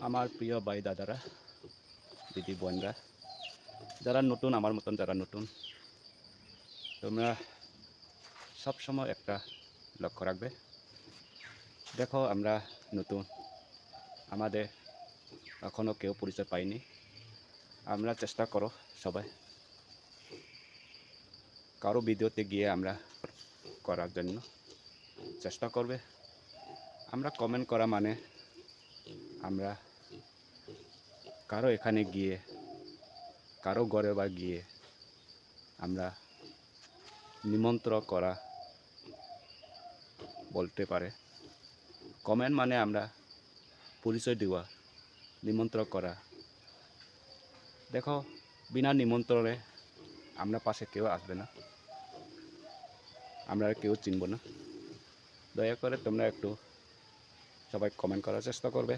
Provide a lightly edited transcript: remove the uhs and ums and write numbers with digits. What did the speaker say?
আমার প্রিয় ভাই দাদারা, দিদি বোনরা, যারা নতুন আমার মতন যারা নতুন, তোমরা সবসময় একটা লক্ষ্য রাখবে। দেখো আমরা নতুন, আমাদের এখনও কেউ পরিচয় পাইনি। আমরা চেষ্টা করো সবাই কারো ভিডিওতে গিয়ে আমরা করার জন্য চেষ্টা করবে। আমরা কমেন্ট করা মানে আমরা কারো এখানে গিয়ে কারো ঘরে বা গিয়ে আমরা নিমন্ত্রণ করা বলতে পারে। কমেন্ট মানে আমরা পরিচয় দেওয়া, নিমন্ত্রণ করা। দেখো বিনা নিমন্ত্রণে আমরা পাশে কেউ আসবে না, আমরা কেউ চিনব না। দয়া করে তোমরা একটু সবাই কমেন্ট করার চেষ্টা করবে।